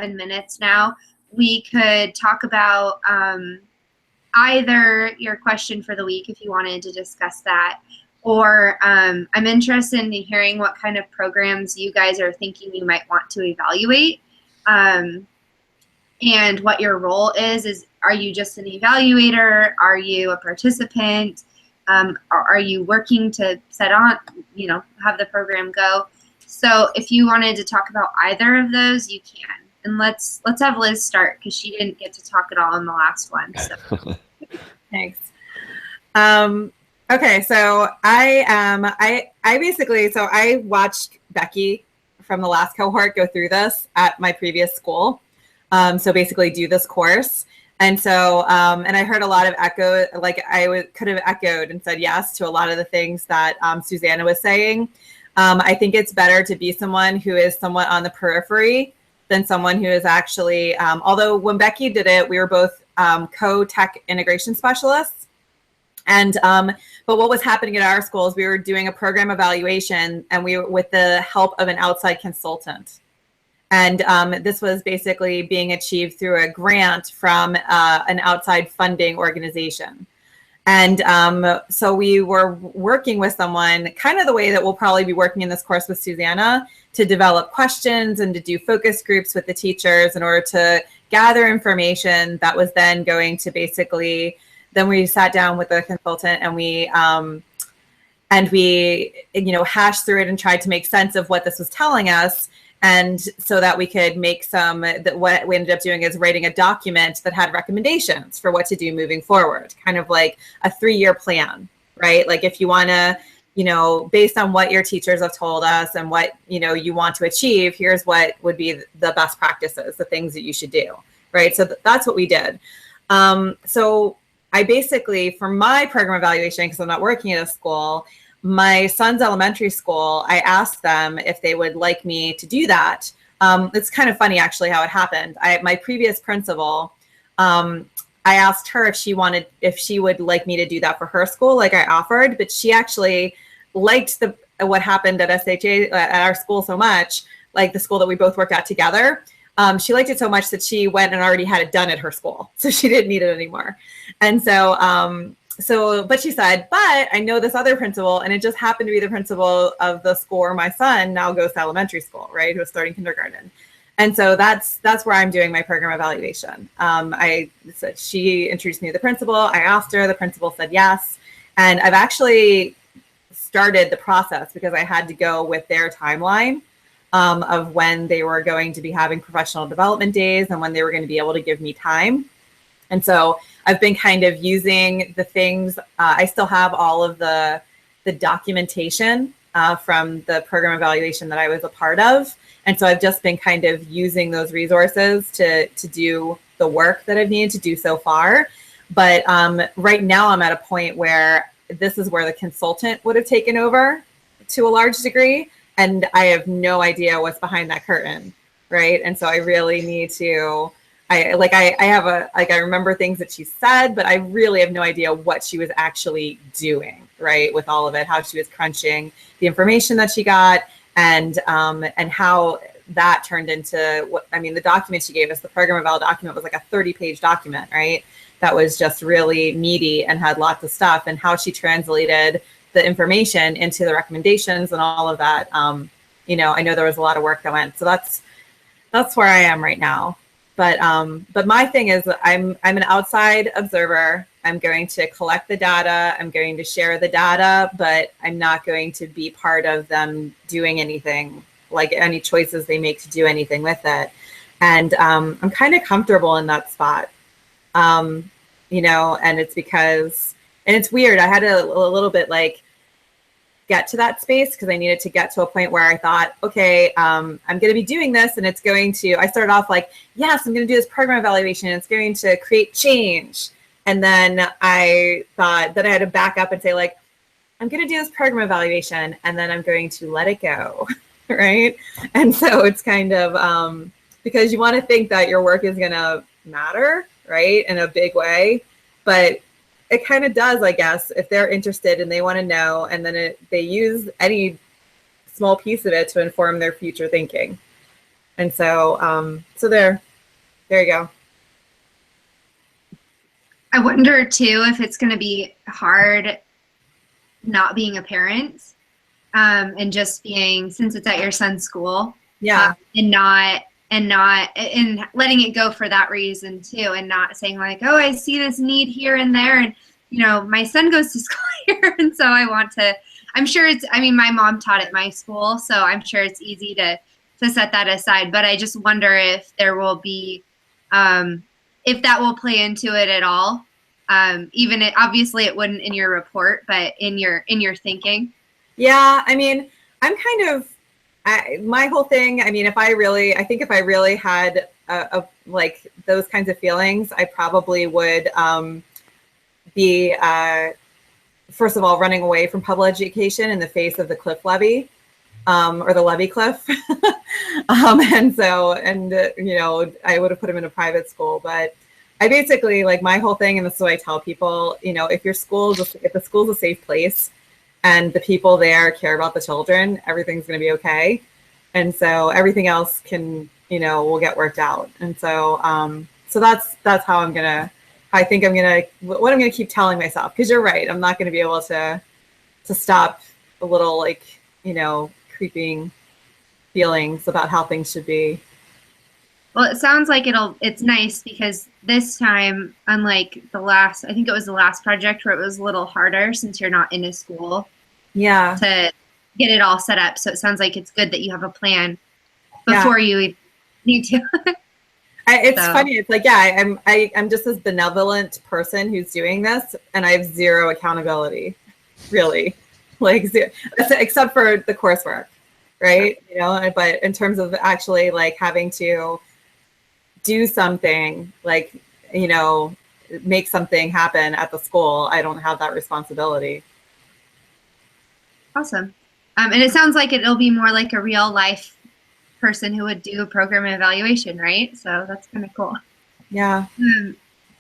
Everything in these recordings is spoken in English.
minutes now, we could talk about either your question for the week if you wanted to discuss that, or I'm interested in hearing what kind of programs you guys are thinking you might want to evaluate, and what your role is. Are you just an evaluator? Are you a participant? Are you working to set on, have the program go? So if you wanted to talk about either of those, you can. And let's have Liz start because she didn't get to talk at all in the last one. So. Thanks. Okay, so I watched Becky from the last cohort go through this at my previous school. So basically do this course. And so, and I heard a lot of echo, like could have echoed and said yes to a lot of the things that Susanna was saying. I think it's better to be someone who is somewhat on the periphery than someone who is actually, although when Becky did it, we were both co-tech integration specialists. And, but what was happening at our schools, we were doing a program evaluation and we were with the help of an outside consultant. And this was basically being achieved through a grant from an outside funding organization. And so we were working with someone kind of the way that we'll probably be working in this course with Susanna to develop questions and to do focus groups with the teachers in order to gather information that was then going to basically, then we sat down with the consultant and we hashed through it and tried to make sense of what this was telling us. And so that we could make what we ended up doing is writing a document that had recommendations for what to do moving forward, kind of like a 3-year plan, right? Like if you want to, based on what your teachers have told us and what, you want to achieve, here's what would be the best practices, the things that you should do, right? So that's what we did. So I basically, for my program evaluation, because I'm not working at a school, my son's elementary school, I asked them if they would like me to do that. It's kind of funny actually how it happened. My previous principal, I asked her if she would like me to do that for her school, like I offered, but she actually liked what happened at SHA at our school so much, like the school that we both worked at together. She liked it so much that she went and already had it done at her school, so she didn't need it anymore. And so, but she said, but I know this other principal, and it just happened to be the principal of the school where my son now goes to elementary school, right? Who was starting kindergarten. And so that's where I'm doing my program evaluation. She introduced me to the principal. I asked her, the principal said yes. And I've actually started the process because I had to go with their timeline of when they were going to be having professional development days and when they were going to be able to give me time. And so I've been kind of using the things, I still have all of the documentation from the program evaluation that I was a part of. And so I've just been kind of using those resources to do the work that I've needed to do so far. But right now I'm at a point where this is where the consultant would have taken over to a large degree. And I have no idea what's behind that curtain, right? And so I really need to, I remember things that she said, but I really have no idea what she was actually doing, right? With all of it, how she was crunching the information that she got and how that turned into the document she gave us, the program eval document was like a 30-page document, right? That was just really meaty and had lots of stuff, and how she translated the information into the recommendations and all of that. I know there was a lot of work that went, so that's where I am right now. But my thing is I'm an outside observer. I'm going to collect the data. I'm going to share the data, but I'm not going to be part of them doing anything, like any choices they make to do anything with it. And I'm kind of comfortable in that spot, and it's because, and it's weird. I had a little bit like get to that space because I needed to get to a point where I thought, okay, I'm going to be doing this, and it's going to, I started off like, yes, I'm going to do this program evaluation, and it's going to create change. And then I thought that I had to back up and say, like, I'm going to do this program evaluation, and then I'm going to let it go, right? And so it's kind of, because you want to think that your work is going to matter, right, in a big way, but it kind of does, I guess, if they're interested and they want to know, and then they use any small piece of it to inform their future thinking. And so, so there you go. I wonder too if it's going to be hard not being a parent, and just being, since it's at your son's school, Yeah. and letting it go for that reason too, and not saying like, oh, I see this need here and there, and my son goes to school here, and so I'm sure my mom taught at my school, so I'm sure it's easy to set that aside. But I just wonder if there will be, if that will play into it at all. Obviously it wouldn't in your report, but in your thinking. Yeah, I mean, I'm kind of, my whole thing, I mean, if I really had like those kinds of feelings, I probably would be, first of all, running away from public education in the face of the cliff levy, or the levy cliff. And I would have put him in a private school. But I basically, like, my whole thing, and this is what I tell people, if the school's a safe place and the people there care about the children, everything's going to be okay. And so everything else will get worked out. And so, so that's how I think what I'm going to keep telling myself. Because you're right, I'm not going to be able to stop a little, like, creeping feelings about how things should be. Well, it sounds like it's nice because this time, unlike I think it was the last project where it was a little harder since you're not in a school. Yeah. To get it all set up. So it sounds like it's good that you have a plan before you need to. It's funny. It's like, yeah, I'm just this benevolent person who's doing this, and I have zero accountability, really, like zero, except for the coursework, right? But in terms of actually like having to do something, like, make something happen at the school, I don't have that responsibility. Awesome. And it sounds like it'll be more like a real life person who would do a program evaluation, right? So that's kind of cool. Yeah.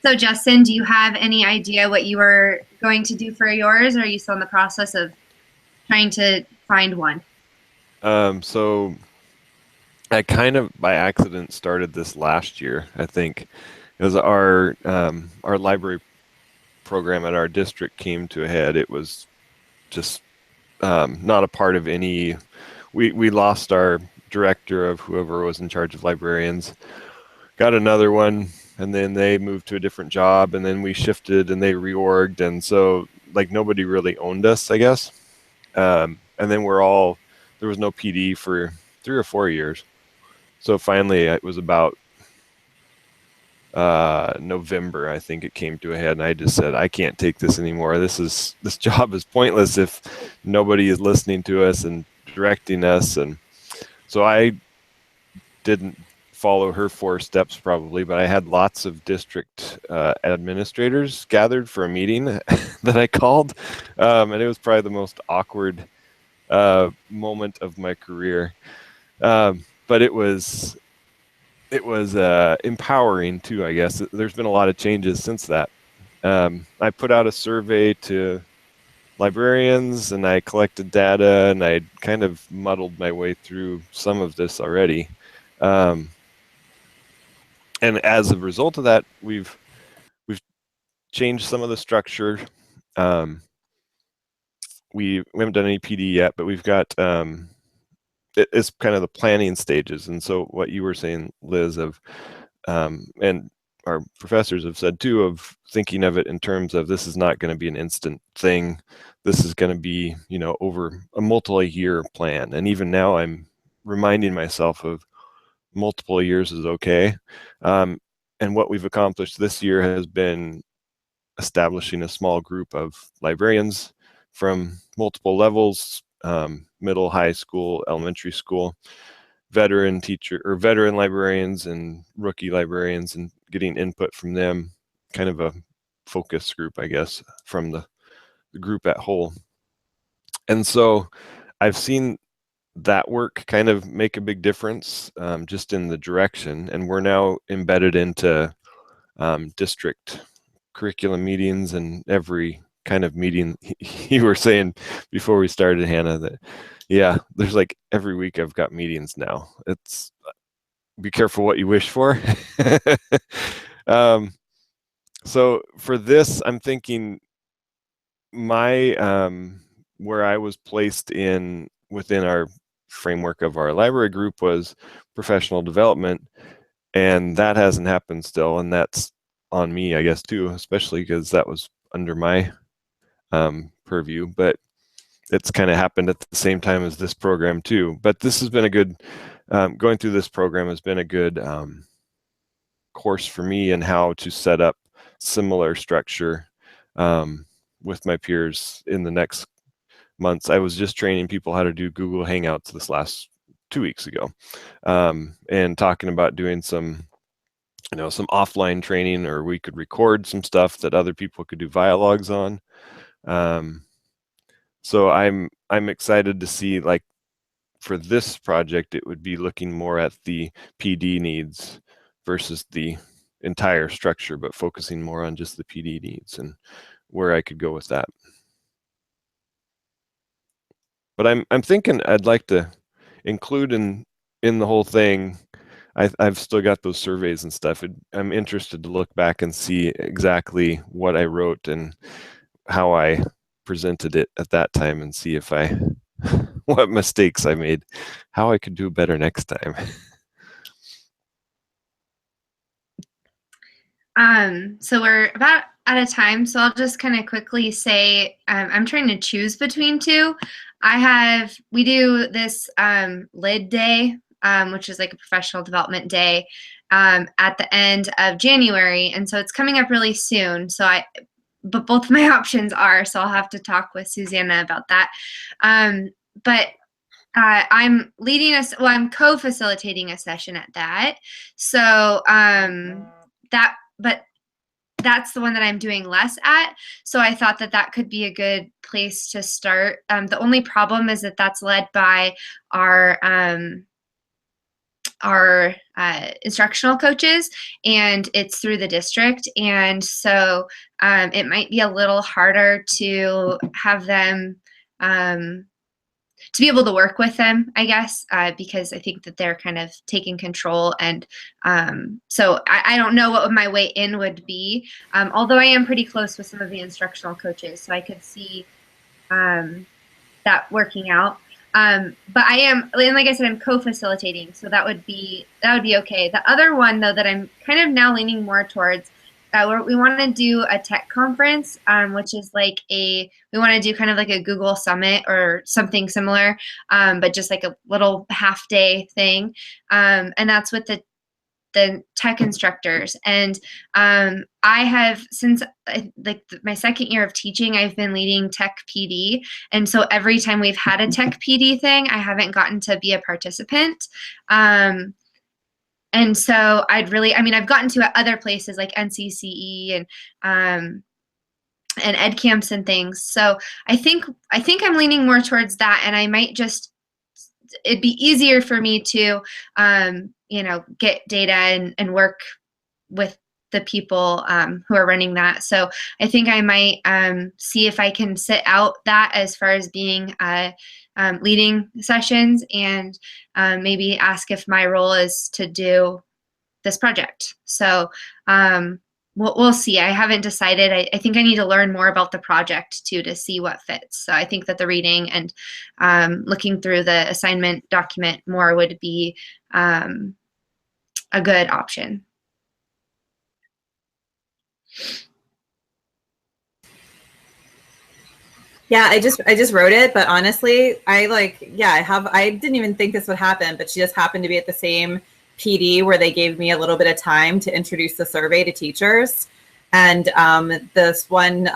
So Justin, do you have any idea what you were going to do for yours, or are you still in the process of trying to find one? So I kind of by accident started this last year. I think it was our library program at our district came to a head. It was just not a part of any. We lost our director of whoever was in charge of librarians, got another one, and then they moved to a different job, and then we shifted and they reorged, and so like nobody really owned us, I guess. And then there was no PD for 3 or 4 years. So finally it was about November, I think it came to a head, and I just said, I can't take this anymore. This job is pointless if nobody is listening to us and directing us. And so I didn't follow her 4 steps probably, but I had lots of district administrators gathered for a meeting that I called, and it was probably the most awkward moment of my career, but it was empowering too, I guess. There's been a lot of changes since that. I put out a survey to librarians, and I collected data, and I kind of muddled my way through some of this already. And as a result of that, we've changed some of the structure. We haven't done any PD yet, but we've got it's kind of the planning stages. And so what you were saying, Liz, of and our professors have said too, of thinking of it in terms of this is not going to be an instant thing. This is going to be, over a multi-year plan. And even now I'm reminding myself of multiple years is okay. And what we've accomplished this year has been establishing a small group of librarians from multiple levels, middle, high school, elementary school, veteran librarians and rookie librarians, and getting input from them, kind of a focus group, I guess, from the group at whole. And so I've seen that work kind of make a big difference, just in the direction. And we're now embedded into district curriculum meetings, and every kind of meeting. You were saying before we started, Hannah, that there's like every week I've got meetings now. It's be careful what you wish for. So for this, I'm thinking my where I was placed within our framework of our library group was professional development, and that hasn't happened still, and that's on me, I guess, too, especially because that was under my purview. But it's kind of happened at the same time as this program too. But this has been a good going through this program has been a good course for me in how to set up similar structure with my peers in the next months. I was just training people how to do Google Hangouts this last 2 weeks ago, and talking about doing some offline training, or we could record some stuff that other people could do via logs on. So I'm excited to see, like, for this project, it would be looking more at the PD needs versus the entire structure, but focusing more on just the PD needs and where I could go with that. But I'm thinking I'd like to include in the whole thing. I've still got those surveys and stuff. I'm interested to look back and see exactly what I wrote and how I presented it at that time, and see if what mistakes I made, how I could do better next time. So we're about out of time, so I'll just kind of quickly say I'm trying to choose between two. We do this LID day, which is like a professional development day, at the end of January, and so it's coming up really soon. But both of my options are, so I'll have to talk with Susanna about that. But I'm I'm co-facilitating a session at that. So but that's the one that I'm doing less at. So I thought that could be a good place to start. The only problem is that that's led by our instructional coaches, and it's through the district. And so it might be a little harder to have them, to be able to work with them, I guess, because I think that they're kind of taking control. And so I don't know what my way in would be, although I am pretty close with some of the instructional coaches, so I could see that working out. But I am, and like I said, I'm co-facilitating, so that would be okay. The other one, though, that I'm kind of now leaning more towards, we want to do a tech conference, which is like we want to do kind of like a Google Summit or something similar, but just like a little half-day thing, and that's with the tech instructors. And I have, since my second year of teaching, I've been leading tech PD, and so every time we've had a tech PD thing, I haven't gotten to be a participant. And so I've gotten to at other places like NCCE and ed camps and things. So I think I'm leaning more towards that, and I might it'd be easier for me to get data and work with the people who are running that. So I think I might see if I can sit out that as far as being leading sessions, and maybe ask if my role is to do this project. So we'll see. I haven't decided. I think I need to learn more about the project too to see what fits. So I think that the reading and looking through the assignment document more would be a good option. Yeah, I just wrote it, but honestly, I didn't even think this would happen, but she just happened to be at the same PD where they gave me a little bit of time to introduce the survey to teachers. And this one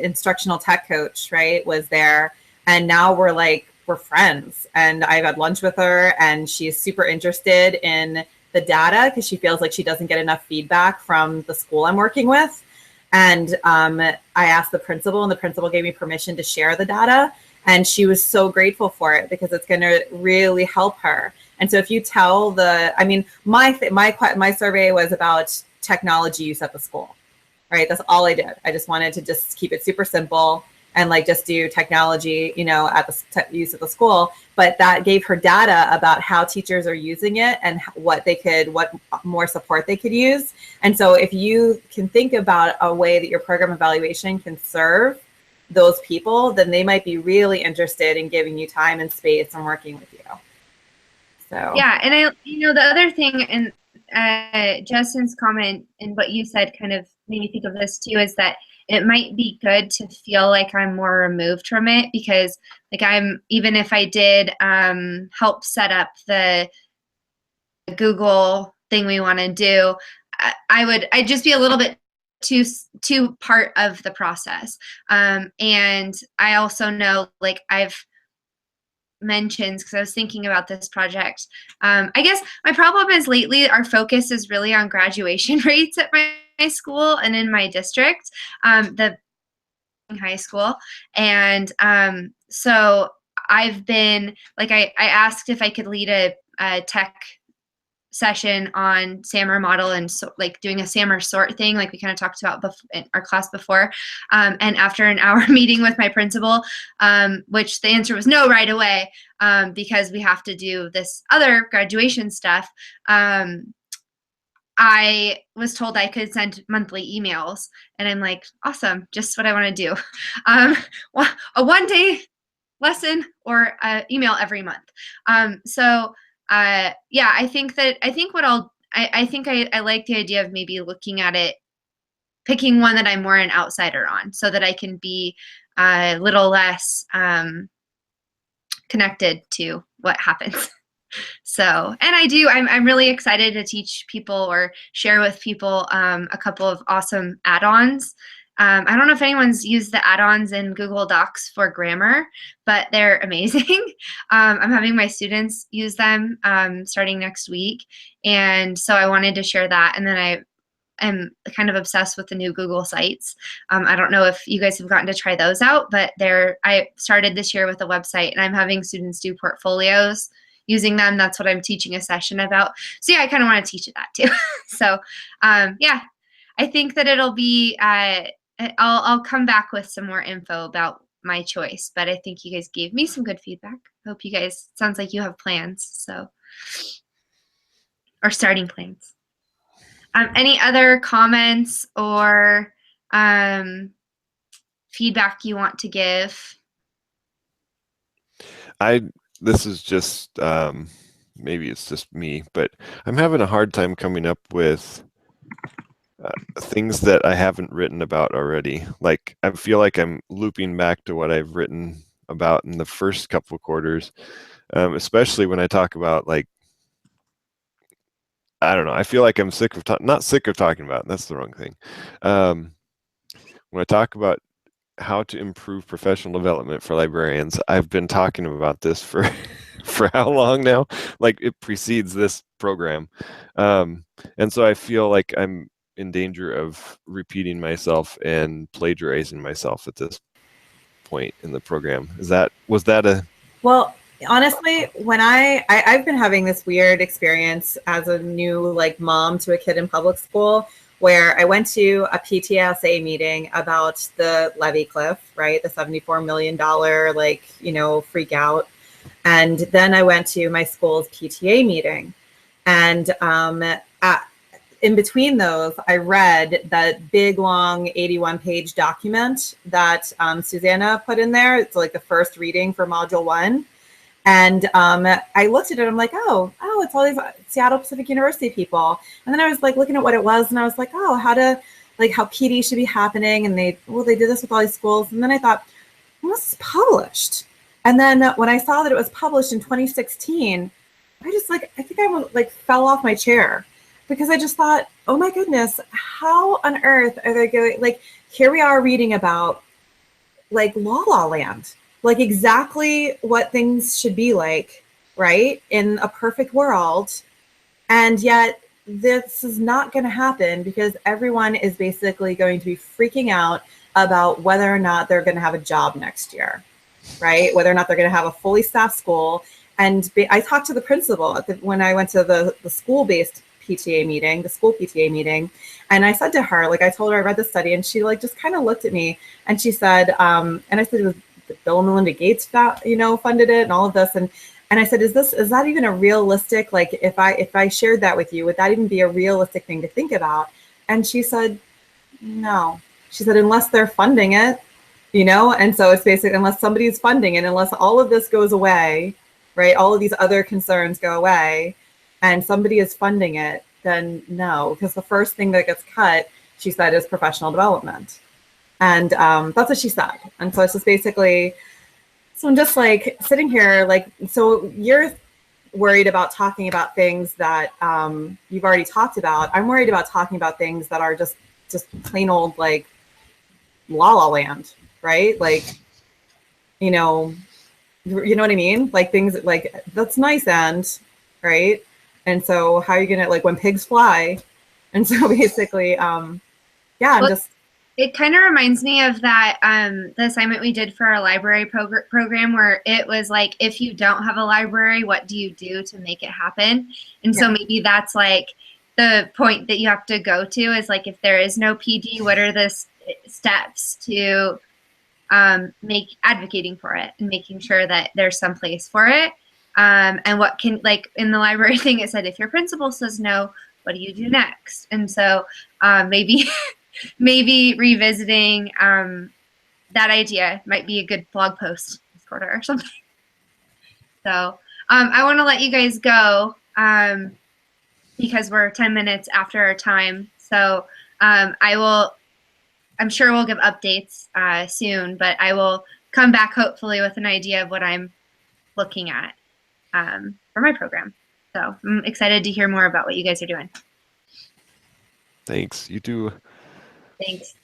instructional tech coach, right, was there. And now we're friends. And I've had lunch with her, and she's super interested in the data because she feels like she doesn't get enough feedback from the school I'm working with. And I asked the principal, and the principal gave me permission to share the data. And she was so grateful for it because it's going to really help her. And so if you tell my survey was about technology use at the school, right? That's all I did. I just wanted to just keep it super simple and like just do technology, you know, at the use at the school. But that gave her data about how teachers are using it and what more support they could use. And so if you can think about a way that your program evaluation can serve those people, then they might be really interested in giving you time and space and working with you. So yeah, and the other thing, and Justin's comment and what you said kind of made me think of this too, is that it might be good to feel like I'm more removed from it, because like even if I did help set up the Google thing we want to do, I'd just be a little bit too part of the process. And I also know, like I've mentioned, because I was thinking about this project, I guess my problem is lately our focus is really on graduation rates at my school and in my district, the high school. And so I've been like, I asked if I could lead a tech session on SAMR model, and so like doing a SAMR sort thing, like we kind of talked about in our class before. And after an hour meeting with my principal, which the answer was no right away, because we have to do this other graduation stuff, I was told I could send monthly emails, and I'm like, awesome, just what I want to do. A one-day lesson or email every month. Yeah, I think I like the idea of maybe looking at it, picking one that I'm more an outsider on, so that I can be a little less connected to what happens. So, and I'm really excited to teach people or share with people a couple of awesome add-ons. I don't know if anyone's used the add-ons in Google Docs for grammar, but they're amazing. I'm having my students use them starting next week. And so I wanted to share that. And then I am kind of obsessed with the new Google Sites. I don't know if you guys have gotten to try those out, but I started this year with a website, and I'm having students do portfolios using them. That's what I'm teaching a session about. So yeah, I kind of want to teach it that too. So yeah, I think that it'll be, I'll come back with some more info about my choice, but I think you guys gave me some good feedback. I hope you guys, sounds like you have plans, so, or starting plans. Any other comments or feedback you want to give? This is just, maybe it's just me, but I'm having a hard time coming up with things that I haven't written about already. Like, I feel like I'm looping back to what I've written about in the first couple of quarters, especially when I talk about, like, I don't know, I feel like I'm not sick of talking about it, that's the wrong thing. When I talk about how to improve professional development for librarians, I've been talking about this for for how long now? Like, it precedes this program. And so I feel like I'm in danger of repeating myself and plagiarizing myself at this point in the program. Was that a... Well, honestly, when I've been having this weird experience as a new like mom to a kid in public school, where I went to a PTSA meeting about the levy cliff, right? The $74 million, like, you know, freak out. And then I went to my school's PTA meeting. And in between those, I read that big, long 81-page document that Susanna put in there. It's like the first reading for Module 1. And I looked at it, I'm like, oh, it's all these Seattle Pacific University people. And then I was like looking at what it was, and I was like, oh, how PD should be happening. And they did this with all these schools. And then I thought, well, this is published. And then when I saw that it was published in 2016, I think I fell off my chair, because I just thought, oh my goodness, how on earth are they going, like, here we are reading about like La La Land, like exactly what things should be like, right, in a perfect world. And yet this is not going to happen, because everyone is basically going to be freaking out about whether or not they're going to have a job next year, right? Whether or not they're going to have a fully staffed school. And I talked to the principal when I went to the school-based PTA meeting, the school PTA meeting. And I said to her, like, I told her I read the study, and she like just kind of looked at me and she said, and I said, it was Bill and Melinda Gates that, you know, funded it and all of this. And I said, is that even a realistic, like, if I shared that with you, would that even be a realistic thing to think about? And she said, no. She said, unless they're funding it, you know? And so it's basically, unless somebody's funding it, unless all of this goes away, right? All of these other concerns go away and somebody is funding it, then no, because the first thing that gets cut, she said, is professional development. And that's what she said. And so it's just basically, so I'm just like sitting here, like, so you're worried about talking about things that you've already talked about. I'm worried about talking about things that are just plain old, like, la la land, right? Like, you know what I mean? Like things like, that's nice, and right. And so how are you gonna, like, when pigs fly? And so basically, yeah, I'm just. It kind of reminds me of that the assignment we did for our library program, where it was like, if you don't have a library, what do you do to make it happen? And so maybe that's like the point that you have to go to, is like, if there is no PD, what are the steps to make advocating for it and making sure that there's some place for it, and what can, like in the library thing, it said, if your principal says no, what do you do next? And so maybe revisiting that idea might be a good blog post this quarter or something. So I want to let you guys go because we're 10 minutes after our time. So I'm sure we'll give updates soon, but I will come back hopefully with an idea of what I'm looking at for my program. So I'm excited to hear more about what you guys are doing. Thanks. You too. Thanks.